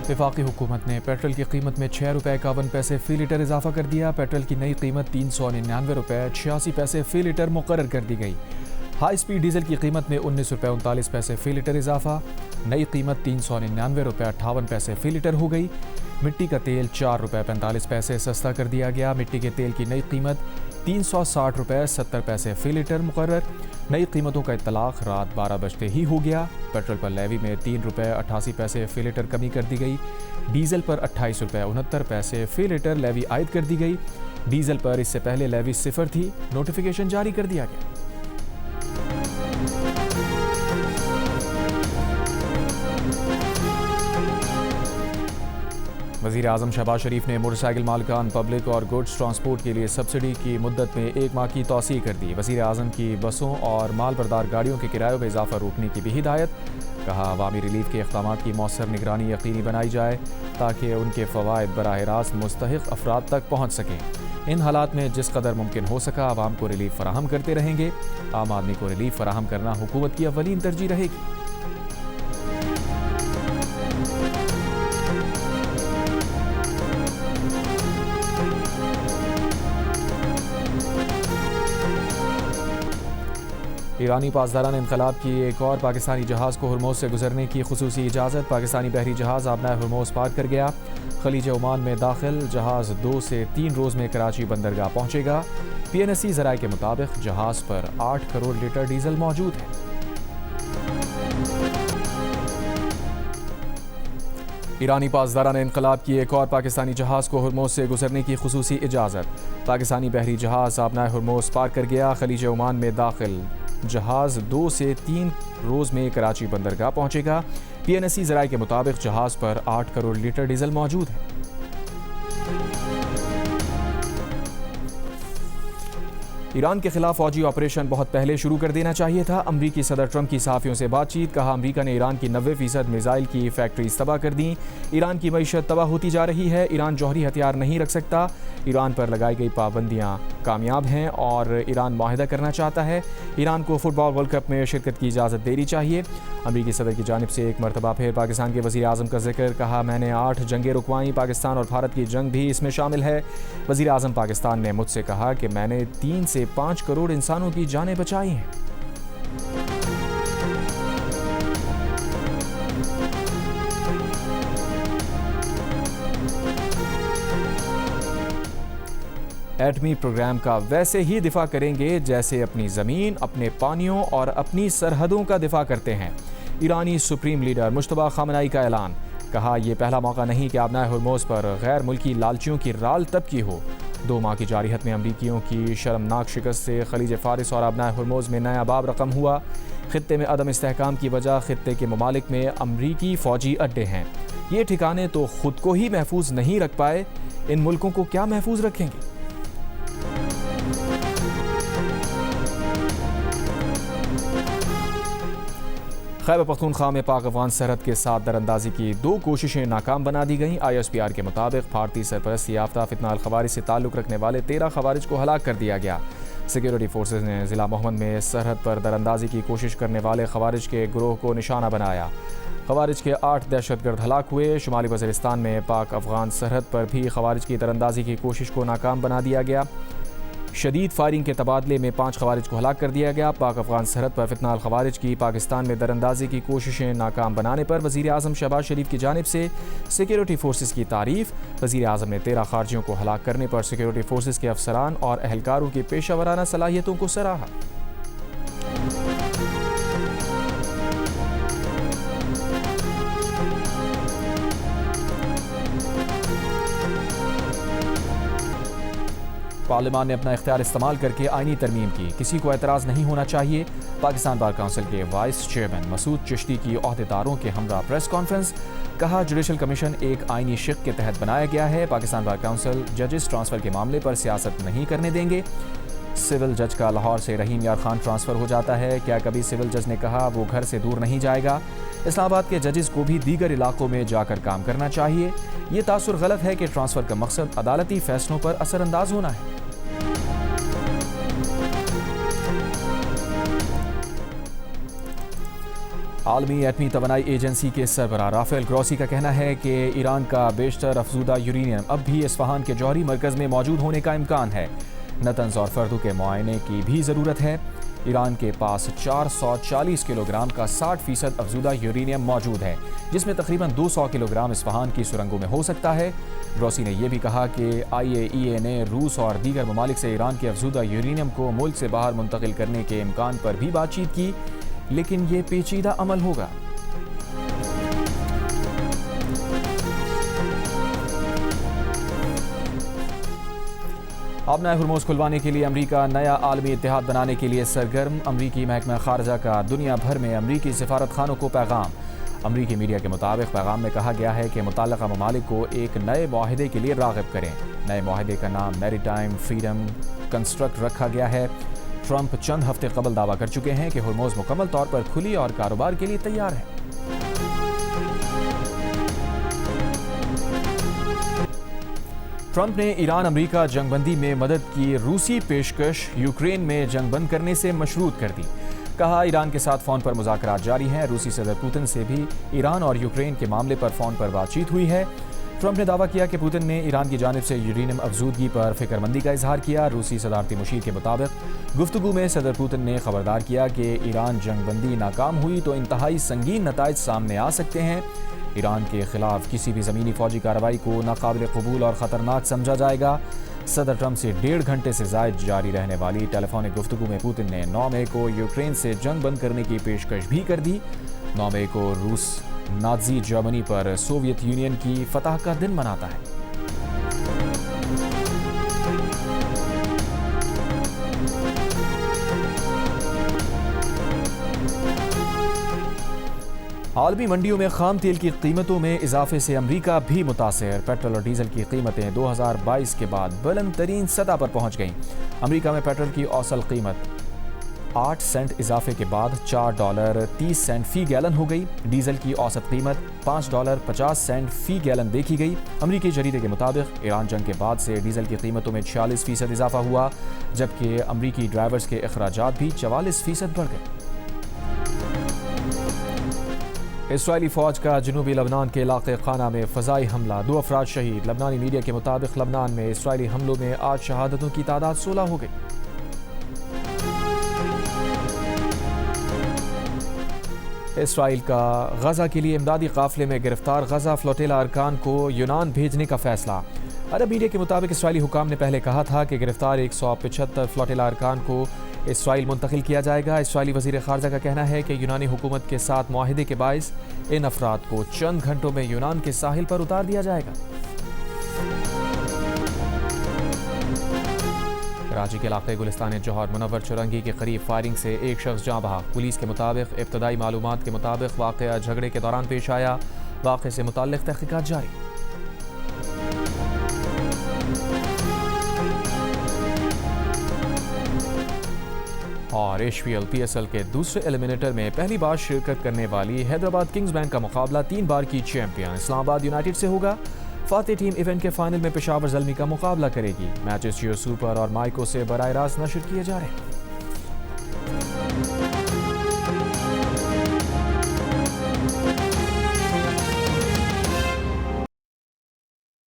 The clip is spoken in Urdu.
وفاقی حکومت نے پیٹرول کی قیمت میں 6 روپے 51 پیسے فی لیٹر اضافہ کر دیا۔ پیٹرول کی نئی قیمت 399 روپے 86 پیسے فی لیٹر مقرر کر دی گئی۔ ہائی سپیڈ ڈیزل کی قیمت میں 19 روپے 39 پیسے فی لیٹر اضافہ، نئی قیمت 399 روپے 58 پیسے فی لیٹر ہو گئی۔ مٹی کا تیل 4 روپے 45 پیسے سستا کر دیا گیا۔ مٹی کے تیل کی نئی قیمت 360 روپے 70 پیسے فی لیٹر مقرر۔ نئی قیمتوں کا اطلاق رات 12 بجتے ہی ہو گیا۔ پیٹرول پر لیوی میں 3 روپے 88 پیسے فی لیٹر کمی کر دی گئی۔ ڈیزل پر 28 روپے 69 پیسے فی لیٹر لیوی عائد کر دی گئی۔ ڈیزل پر اس سے پہلے لیوی 0 تھی، نوٹیفیکیشن جاری کر دیا گیا۔ وزیر اعظم شہباز شریف نے موٹر سائیکل مالکان پبلک اور گوڈز ٹرانسپورٹ کے لیے سبسڈی کی مدت میں 1 ماہ کی توسیع کر دی۔ وزیر اعظم کی بسوں اور مال بردار گاڑیوں کے کرایوں میں اضافہ روکنے کی بھی ہدایت۔ کہا عوامی ریلیف کے اقدامات کی مؤثر نگرانی یقینی بنائی جائے تاکہ ان کے فوائد براہ راست مستحق افراد تک پہنچ سکیں۔ ان حالات میں جس قدر ممکن ہو سکا عوام کو ریلیف فراہم کرتے رہیں گے۔ عام آدمی کو ریلیف فراہم کرنا حکومت کی اولین ترجیح رہے گی۔ ایرانی پاسداران انقلاب کی ایک اور پاکستانی جہاز کو ہرموز سے گزرنے کی خصوصی اجازت۔ پاکستانی بحری جہاز آبنائے ہرموز پار کر گیا۔ خلیج عمان میں داخل جہاز 2 سے 3 روز میں کراچی بندرگاہ پہنچے گا۔ PNSE ذرائع کے مطابق جہاز پر 8 کروڑ لیٹر ڈیزل موجود ہے۔ ایرانی پاسداران انقلاب کی ایک اور پاکستانی جہاز کو ہرموز سے گزرنے کی خصوصی اجازت۔ پاکستانی بحری جہاز آبنائے ہرموز پار کر گیا۔ خلیج عمان میں داخل جہاز 2 سے 3 روز میں کراچی بندرگاہ پہنچے گا۔ PNSE ذرائع کے مطابق جہاز پر 8 کروڑ لیٹر ڈیزل موجود ہے۔ ایران کے خلاف فوجی آپریشن بہت پہلے شروع کر دینا چاہیے تھا۔ امریکی صدر ٹرمپ کی صحافیوں سے بات چیت۔ کہا امریکہ نے ایران کی 90% میزائل کی فیکٹریز تباہ کر دیں۔ ایران کی معیشت تباہ ہوتی جا رہی ہے۔ ایران جوہری ہتھیار نہیں رکھ سکتا۔ ایران پر لگائی گئی پابندیاں کامیاب ہیں اور ایران معاہدہ کرنا چاہتا ہے۔ ایران کو فٹ بال ورلڈ کپ میں شرکت کی اجازت دینی چاہیے۔ امریکی صدر کی جانب سے ایک مرتبہ پھر پاکستان کے وزیر اعظم کا ذکر۔ کہا میں نے 8 جنگیں رکوائیں، پاکستان اور بھارت کی جنگ بھی اس میں شامل ہے۔ وزیر اعظم پاکستان نے مجھ سے کہا کہ میں نے 3 سے 5 کروڑ انسانوں کی جانیں بچائی ہیں۔ ایٹمی پروگرام کا ویسے ہی دفاع کریں گے جیسے اپنی زمین، اپنے پانیوں اور اپنی سرحدوں کا دفاع کرتے ہیں۔ ایرانی سپریم لیڈر مجتبیٰ خامنہئی کا اعلان۔ کہا یہ پہلا موقع نہیں کہ آبنائے ہرموز پر غیر ملکی لالچیوں کی رال طبقی ہو۔ 2 ماہ کی جارحیت میں امریکیوں کی شرمناک شکست سے خلیج فارس اور آبنائے ہرموز میں نیا باب رقم ہوا۔ خطے میں عدم استحکام کی وجہ خطے کے ممالک میں امریکی فوجی اڈے ہیں۔ یہ ٹھکانے تو خود کو ہی محفوظ نہیں رکھ پائے، ان ملکوں کو کیا محفوظ رکھیں گے؟ خیبر پختونخوا میں پاک افغان سرحد کے ساتھ دراندازی کی 2 کوششیں ناکام بنا دی گئیں۔ ISPR کے مطابق بھارتی سرپرستی یافتہ فتنہ الخوارج سے تعلق رکھنے والے 13 خوارج کو ہلاک کر دیا گیا۔ سیکیورٹی فورسز نے ضلع محمد میں سرحد پر دراندازی کی کوشش کرنے والے خوارج کے گروہ کو نشانہ بنایا۔ خوارج کے 8 دہشت گرد ہلاک ہوئے۔ شمالی وزیرستان میں پاک افغان سرحد پر بھی خوارج کی دراندازی کی کوشش کو ناکام بنا دیا گیا۔ شدید فائرنگ کے تبادلے میں 5 خوارج کو ہلاک کر دیا گیا۔ پاک افغان سرحد پر فتنہ الخوارج کی پاکستان میں دراندازی کی کوششیں ناکام بنانے پر وزیر اعظم شہباز شریف کی جانب سے سیکیورٹی فورسز کی تعریف۔ وزیر اعظم نے 13 خارجیوں کو ہلاک کرنے پر سیکیورٹی فورسز کے افسران اور اہلکاروں کی پیشہ ورانہ صلاحیتوں کو سراہا۔ پارلیمان نے اپنا اختیار استعمال کر کے آئینی ترمیم کی، کسی کو اعتراض نہیں ہونا چاہیے۔ پاکستان بار کونسل کے وائس چیئرمین مسعود چشتی کی عہدیداروں کے ہمراہ پریس کانفرنس۔ کہا جوڈیشل کمیشن ایک آئینی شق کے تحت بنایا گیا ہے۔ پاکستان بار کونسل ججز ٹرانسفر کے معاملے پر سیاست نہیں کرنے دیں گے۔ سول جج کا لاہور سے رحیم یار خان ٹرانسفر ہو جاتا ہے، کیا کبھی سول جج نے کہا وہ گھر سے دور نہیں جائے گا؟ اسلام آباد کے ججز کو بھی دیگر علاقوں میں جا کر کام کرنا چاہیے۔ یہ تاثر غلط ہے کہ ٹرانسفر کا مقصد عدالتی فیصلوں پر اثر انداز ہونا ہے۔ عالمی ایٹمی توانائی ایجنسی کے سربراہ رافیل گروسی کا کہنا ہے کہ ایران کا بیشتر افزودہ یورینیم اب بھی اصفہان کے جوہری مرکز میں موجود ہونے کا امکان ہے۔ نتنز اور فردو کے معائنے کی بھی ضرورت ہے۔ ایران کے پاس 440 کلو گرام کا 60% افزودہ یورینیم موجود ہے، جس میں تقریباً 200 کلو گرام اصفہان کی سرنگوں میں ہو سکتا ہے۔ گروسی نے یہ بھی کہا کہ IAEA نے روس اور دیگر ممالک سے ایران کے افزودہ یورینیم کو ملک سے باہر منتقل کرنے کے امکان پر بھی بات چیت کی، لیکن یہ پیچیدہ عمل ہوگا۔ اب نئے ہرموز کھلوانے کے لیے امریکہ نیا عالمی اتحاد بنانے کے لیے سرگرم۔ امریکی محکمہ خارجہ کا دنیا بھر میں امریکی سفارت خانوں کو پیغام۔ امریکی میڈیا کے مطابق پیغام میں کہا گیا ہے کہ متعلقہ ممالک کو ایک نئے معاہدے کے لیے راغب کریں۔ نئے معاہدے کا نام میری ٹائم فریڈم کنسٹرکٹ رکھا گیا ہے۔ ٹرمپ چند ہفتے قبل دعویٰ کر چکے ہیں کہ ہرموز مکمل طور پر کھلی اور کاروبار کے لیے تیار ہے۔ ٹرمپ نے ایران امریکہ جنگ بندی میں مدد کی روسی پیشکش یوکرین میں جنگ بند کرنے سے مشروط کر دی۔ کہا ایران کے ساتھ فون پر مذاکرات جاری ہیں۔ روسی صدر پوتن سے بھی ایران اور یوکرین کے معاملے پر فون پر بات چیت ہوئی ہے۔ ٹرمپ نے دعویٰ کیا کہ پوتن نے ایران کی جانب سے یورینیم افزودگی پر فکر مندی کا اظہار کیا۔ روسی صدارتی مشیر کے مطابق گفتگو میں صدر پوتن نے خبردار کیا کہ ایران جنگ بندی ناکام ہوئی تو انتہائی سنگین نتائج سامنے آ سکتے ہیں۔ ایران کے خلاف کسی بھی زمینی فوجی کارروائی کو ناقابل قبول اور خطرناک سمجھا جائے گا۔ صدر ٹرمپ سے 1.5 گھنٹے سے زائد جاری رہنے والی ٹیلی فونک گفتگو میں پوتن نے 9 مئی کو یوکرین سے جنگ بند کرنے کی پیشکش بھی کر دی۔ 9 مئی کو روس نازی جرمنی پر سوویت یونین کی فتح کا دن مناتا ہے۔ عالمی منڈیوں میں خام تیل کی قیمتوں میں اضافے سے امریکہ بھی متاثر۔ پیٹرول اور ڈیزل کی قیمتیں 2022 کے بعد بلند ترین سطح پر پہنچ گئیں۔ امریکہ میں پیٹرول کی اوسط قیمت 8 سینٹ اضافے کے بعد $4.30 فی گیلن ہو گئی۔ ڈیزل کی اوسط قیمت $5.50 فی گیلن دیکھی گئی۔ امریکی جریدے کے مطابق ایران جنگ کے بعد سے ڈیزل کی قیمتوں میں 46% اضافہ ہوا، جبکہ امریکی ڈرائیورز کے اخراجات بھی 44% بڑھ گئے۔ اسرائیلی فوج کا جنوبی لبنان کے علاقے خانہ میں فضائی حملہ، 2 افراد شہید۔ لبنانی میڈیا کے مطابق لبنان میں اسرائیلی حملوں میں آج شہادتوں کی تعداد 16 ہو گئی۔ اسرائیل کا غزہ کے لیے امدادی قافلے میں گرفتار غزہ فلوٹیلا ارکان کو یونان بھیجنے کا فیصلہ۔ عرب میڈیا کے مطابق اسرائیلی حکام نے پہلے کہا تھا کہ گرفتار 175 فلوٹیلا ارکان کو اسرائیل منتقل کیا جائے گا۔ اسرائیلی وزیر خارجہ کا کہنا ہے کہ یونانی حکومت کے ساتھ معاہدے کے باعث ان افراد کو چند گھنٹوں میں یونان کے ساحل پر اتار دیا جائے گا۔ کراچی کے علاقے گلستان جوہر منور چورنگی کے قریب فائرنگ سے ایک شخص جاں بحق۔ پولیس کے مطابق ابتدائی معلومات کے مطابق واقعہ جھگڑے کے دوران پیش آیا۔ واقعے سے متعلق تحقیقات جاری۔ اور HPL PSL کے دوسرے ایلیمنیٹر میں پہلی بار شرکت کرنے والی حیدرآباد کنگز بینک کا مقابلہ 3 بار کی چیمپئن اسلام آباد یونائیٹڈ سے ہوگا۔ فاتح ٹیم ایونٹ کے فائنل میں پشاور زلمی کا مقابلہ کرے گی۔ میچز جیو سپر اور مائیکو سے براہ راست نشر کیے جا رہے ہیں۔